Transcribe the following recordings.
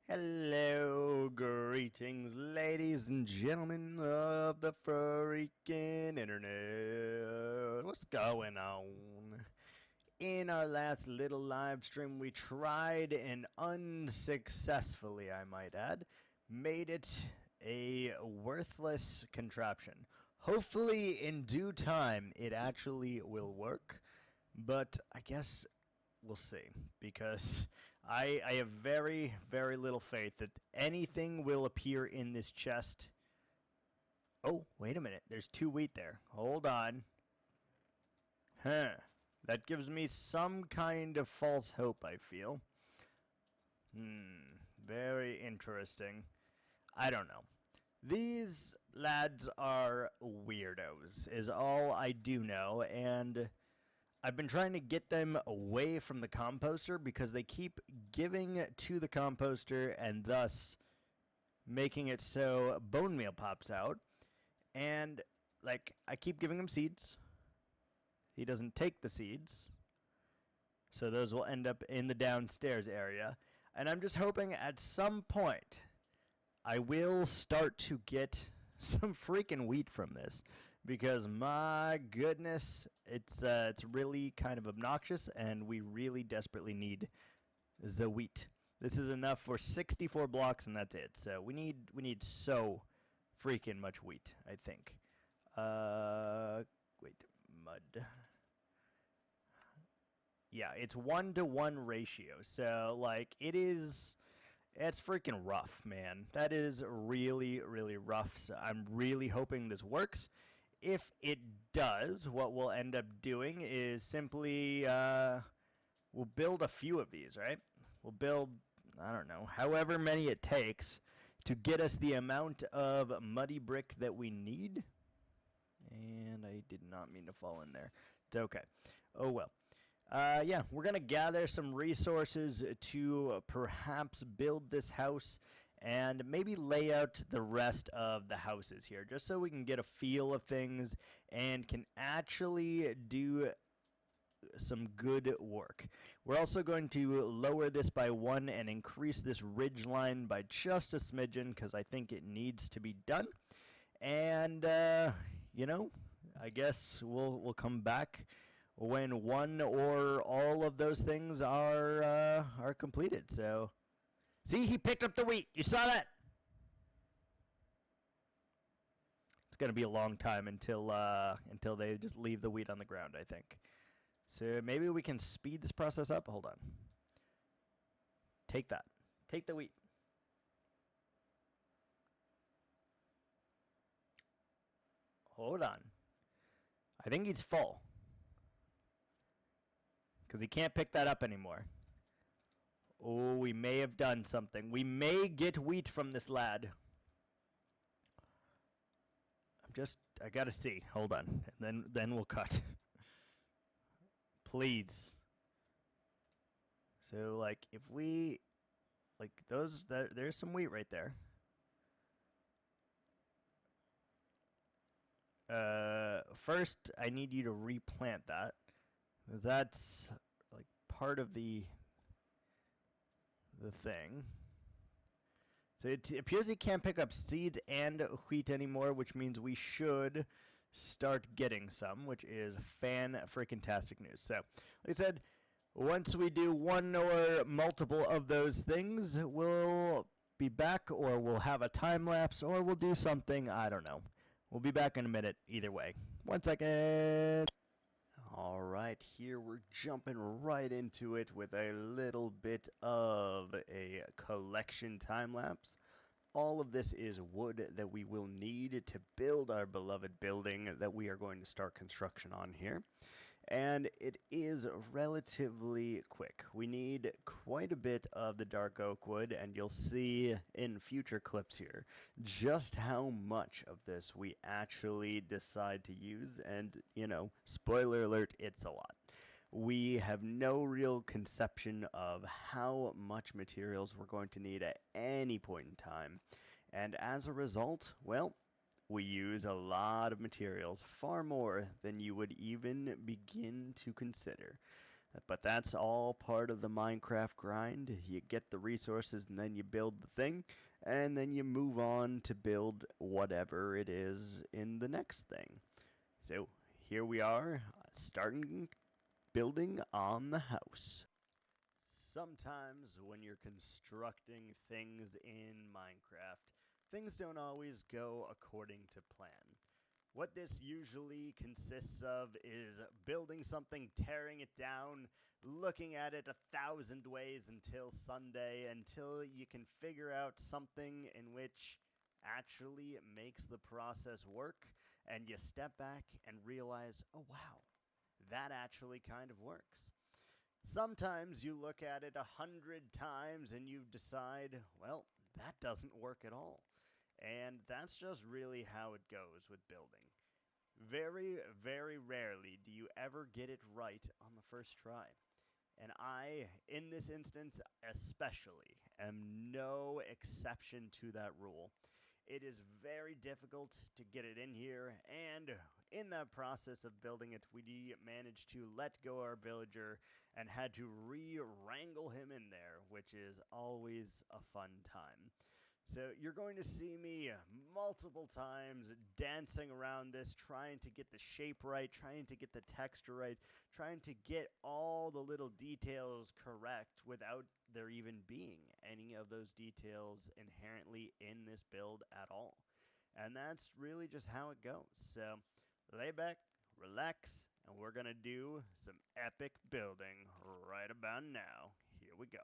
Hello, greetings, ladies and gentlemen of the freaking internet. What's going on? In our last little live stream, we tried and unsuccessfully, I might add, made it a worthless contraption. Hopefully, in due time, it actually will work. But I guess we'll see, because I have very, very little faith that anything will appear in this chest. Oh, wait a minute. There's 2 wheat there. Hold on. Huh. That gives me some kind of false hope, I feel. Very interesting. I don't know. These lads are weirdos, is all I do know, and I've been trying to get them away from the composter because they keep giving to the composter and thus making it so bone meal pops out. And, like, I keep giving him seeds. He doesn't take the seeds. So those will end up in the downstairs area. And I'm just hoping at some point I will start to get some freaking wheat from this, because my goodness, it's really kind of obnoxious, and we really desperately need the wheat. This is enough for 64 blocks, and that's it. So we need so freaking much wheat, I think. Wait, mud. Yeah, it's 1-to-1 ratio. So like it's freaking rough, man. That is really, really rough. So I'm really hoping this works. If it does, what we'll end up doing is simply we'll build a few of these, right? We'll build, I don't know, however many it takes to get us the amount of muddy brick that we need. And I did not mean to fall in there. It's okay. Oh well. Yeah, we're going to gather some resources to perhaps build this house and maybe lay out the rest of the houses here, just so we can get a feel of things and can actually do some good work. We're also going to lower this by 1 and increase this ridge line by just a smidgen, because I think it needs to be done. And, I guess we'll come back when one or all of those things are completed. So, see, he picked up the wheat. You saw that? It's going to be a long time until they just leave the wheat on the ground, I think. So maybe we can speed this process up. Hold on. Take that. Take the wheat. Hold on. I think he's full, because he can't pick that up anymore. Oh, we may have done something. We may get wheat from this lad. I gotta see. Hold on. And then we'll cut. Please. So, like, if we, like, there's some wheat right there. First, I need you to replant that. That's like part of the thing. So it appears he can't pick up seeds and wheat anymore, which means we should start getting some, which is fan-freaking-tastic news. So, like I said, once we do one or multiple of those things, we'll be back, or we'll have a time lapse, or we'll do something. I don't know. We'll be back in a minute either way. 1 second. All right, here we're jumping right into it with a little bit of a collection time lapse. All of this is wood that we will need to build our beloved building that we are going to start construction on here. And it is relatively quick. We need quite a bit of the dark oak wood, and you'll see in future clips here just how much of this we actually decide to use. And, spoiler alert, it's a lot. We have no real conception of how much materials we're going to need at any point in time. And as a result, well, we use a lot of materials, far more than you would even begin to consider. But that's all part of the Minecraft grind. You get the resources and then you build the thing, and then you move on to build whatever it is in the next thing. So here we are, starting building on the house. Sometimes when you're constructing things in Minecraft, things don't always go according to plan. What this usually consists of is building something, tearing it down, looking at it 1,000 ways until Sunday, until you can figure out something in which actually makes the process work, and you step back and realize, oh wow, that actually kind of works. Sometimes you look at it 100 times and you decide, well, that doesn't work at all. And that's just really how it goes with building. Very, very rarely do you ever get it right on the first try. And I, in this instance especially, am no exception to that rule. It is very difficult to get it in here, and in that process of building it, we managed to let go our villager and had to re-wrangle him in there, which is always a fun time. So you're going to see me multiple times dancing around this, trying to get the shape right, trying to get the texture right, trying to get all the little details correct without there even being any of those details inherently in this build at all. And that's really just how it goes. So lay back, relax, and we're going to do some epic building right about now. Here we go.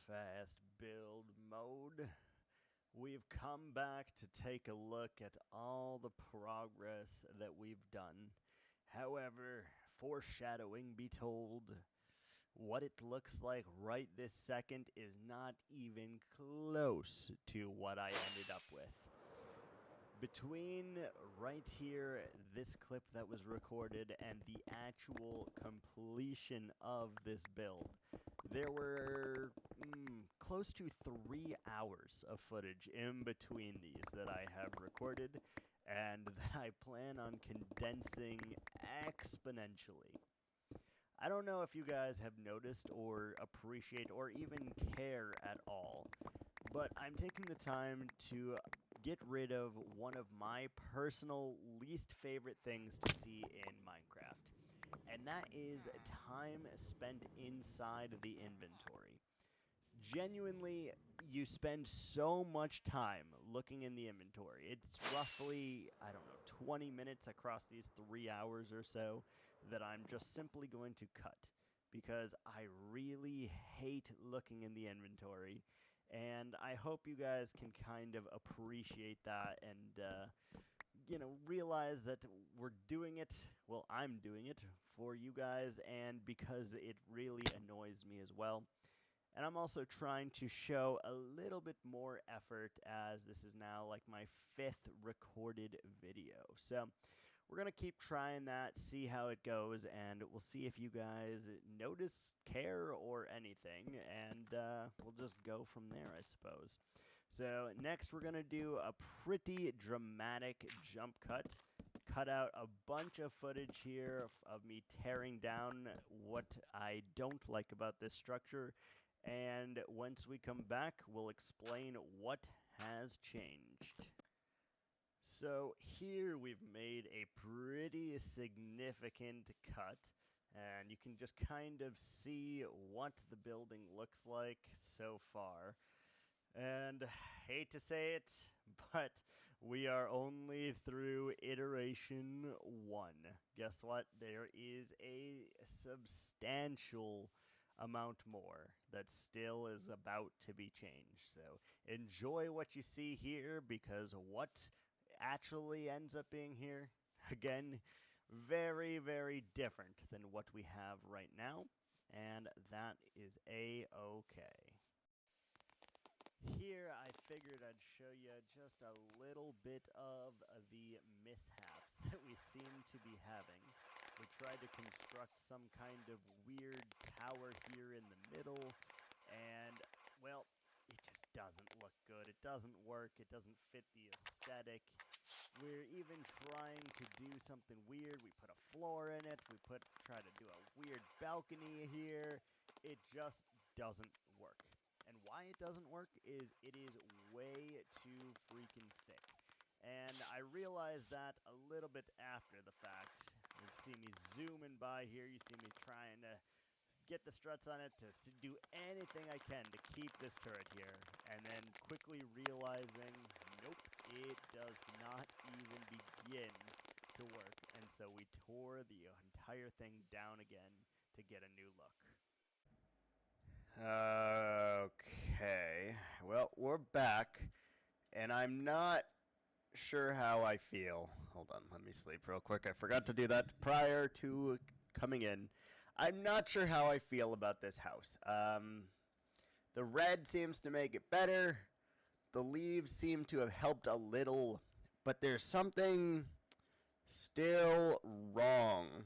fast build mode. We've come back to take a look at all the progress that we've done. However, foreshadowing be told, what it looks like right this second is not even close to what I ended up with. Between right here, this clip that was recorded, and the actual completion of this build, there were close to 3 hours of footage in between these that I have recorded and that I plan on condensing exponentially. I don't know if you guys have noticed or appreciate or even care at all, but I'm taking the time to get rid of one of my personal least favorite things to see in Minecraft, and that is time spent inside the inventory. Genuinely, you spend so much time looking in the inventory. It's roughly, I don't know, 20 minutes across these 3 hours or so that I'm just simply going to cut because I really hate looking in the inventory. And I hope you guys can kind of appreciate that and, realize that we're doing it, well, I'm doing it for you guys and because it really annoys me as well. And I'm also trying to show a little bit more effort as this is now like my 5th recorded video. So we're going to keep trying that, see how it goes, and we'll see if you guys notice, care, or anything, and we'll just go from there, I suppose. So next we're going to do a pretty dramatic jump cut out a bunch of footage here of me tearing down what I don't like about this structure, and once we come back, we'll explain what has changed. So here we've made a pretty significant cut, and you can just kind of see what the building looks like so far. And hate to say it, but we are only through iteration 1. Guess what? There is a substantial amount more that still is about to be changed. So enjoy what you see here, because what actually ends up being here, again, very, very different than what we have right now, and that is a-okay. Here I figured I'd show you just a little bit of the mishaps that we seem to be having. We tried to construct some kind of weird tower here in the middle, and, well, it just doesn't look good. It doesn't work. It doesn't fit the aesthetic. We're even trying to do something weird. We put a floor in it. We try to do a weird balcony here. It just doesn't work. And why it doesn't work is it is way too freaking thick. And I realized that a little bit after the fact. You see me zooming by here. You see me trying to get the struts on it to do anything I can to keep this turret here. And then quickly realizing, nope, it does not even begin to work. And so we tore the entire thing down again to get a new look. Okay, well, we're back, and I'm not sure how I feel. Hold on, let me sleep real quick. I forgot to do that prior to coming in. I'm not sure how I feel about this house. The red seems to make it better. The leaves seem to have helped a little, but there's something still wrong,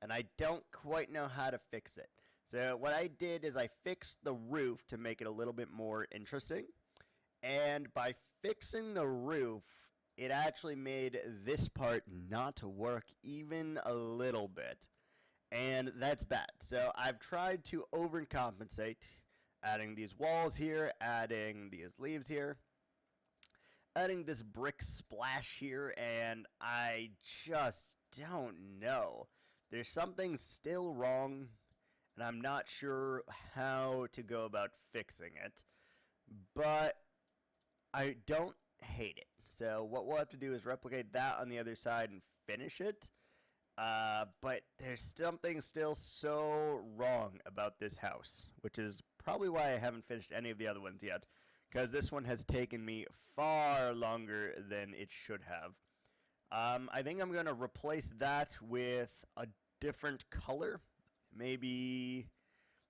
and I don't quite know how to fix it. So what I did is I fixed the roof to make it a little bit more interesting. And by fixing the roof, it actually made this part not work even a little bit. And that's bad. So I've tried to overcompensate, adding these walls here, adding these leaves here, adding this brick splash here, and I just don't know. There's something still wrong, and I'm not sure how to go about fixing it, but I don't hate it. So what we'll have to do is replicate that on the other side and finish it, but there's something still so wrong about this house, which is probably why I haven't finished any of the other ones yet, because this one has taken me far longer than it should have. I think I'm going to replace that with a different color, maybe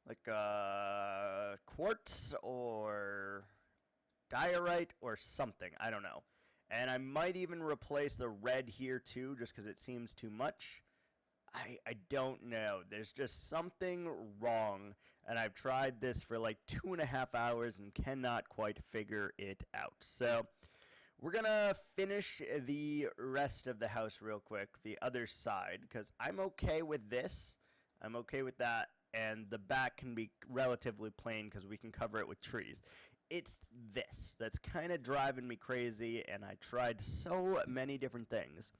like quartz or diorite or something. I don't know. And I might even replace the red here too, just because it seems too much. I don't know. There's just something wrong, and I've tried this for like 2.5 hours and cannot quite figure it out. So we're going to finish the rest of the house real quick, the other side, because I'm okay with this. I'm okay with that, and the back can be relatively plain because we can cover it with trees. It's this that's kind of driving me crazy, and I tried so many different things.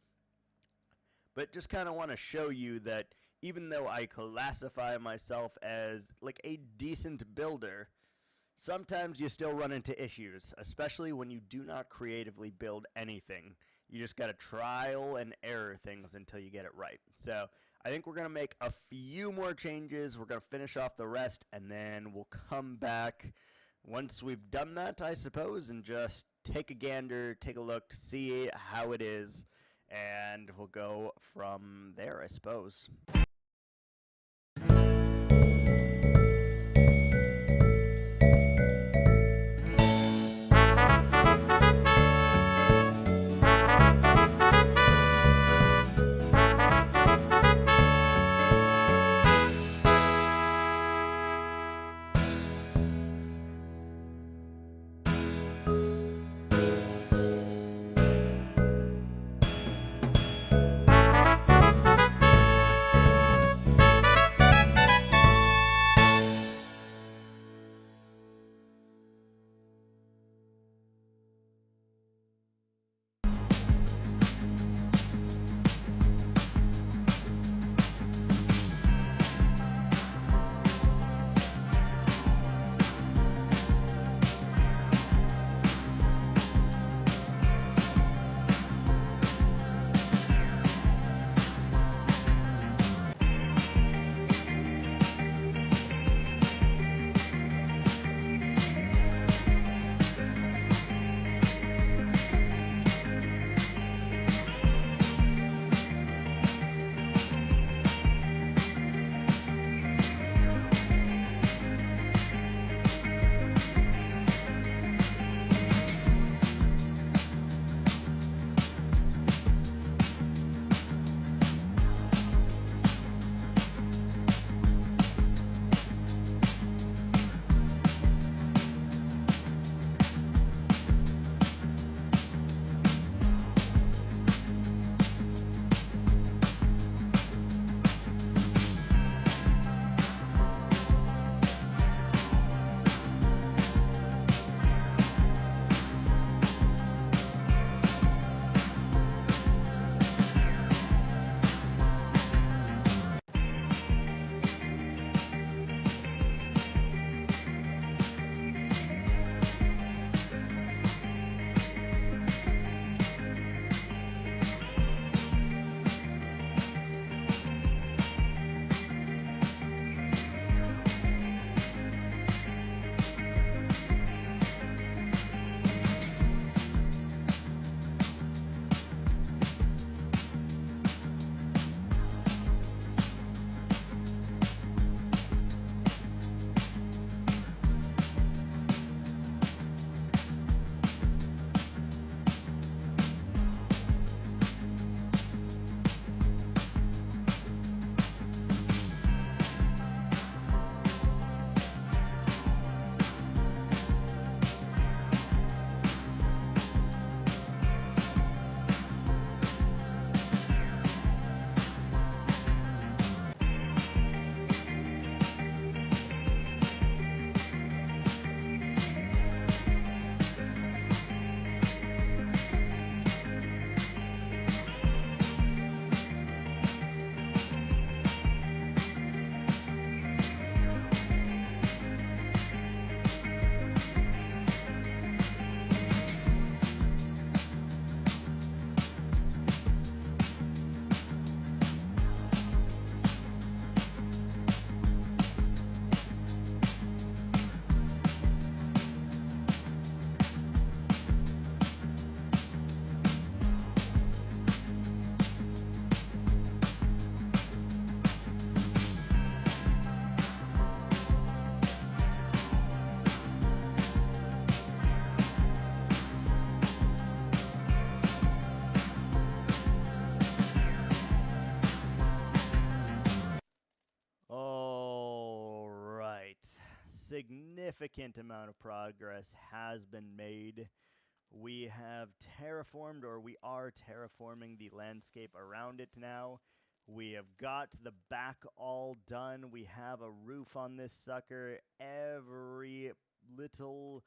But just kind of want to show you that even though I classify myself as like a decent builder, sometimes you still run into issues, especially when you do not creatively build anything. You just got to trial and error things until you get it right. So I think we're going to make a few more changes. We're going to finish off the rest, and then we'll come back once we've done that, I suppose, and just take a gander, take a look, see how it is, and we'll go from there, I suppose. significant amount of progress has been made. We have terraformed, or we are terraforming the landscape around it now. We have got the back all done. We have a roof on this sucker. Every little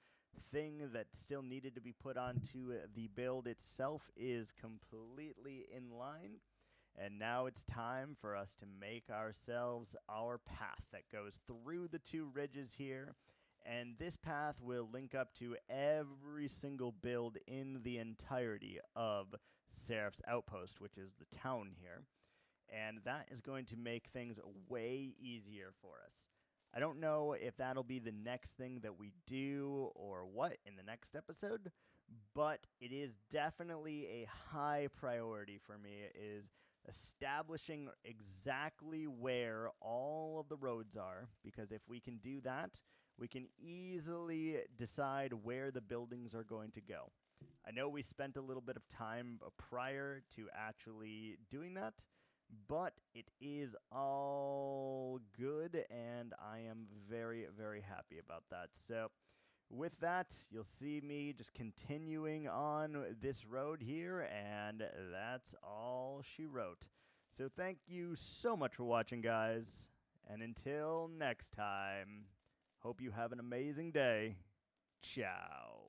thing that still needed to be put onto the build itself is completely in line. And now it's time for us to make ourselves our path that goes through the two ridges here. And this path will link up to every single build in the entirety of Seraphs Outpost, which is the town here. And that is going to make things way easier for us. I don't know if that'll be the next thing that we do or what in the next episode, but it is definitely a high priority for me, is establishing exactly where all of the roads are, because if we can do that, we can easily decide where the buildings are going to go. I know we spent a little bit of time prior to actually doing that, but it is all good, and I am very, very happy about that. So with that, you'll see me just continuing on this road here, and that's all she wrote. So thank you so much for watching, guys, and until next time, hope you have an amazing day. Ciao.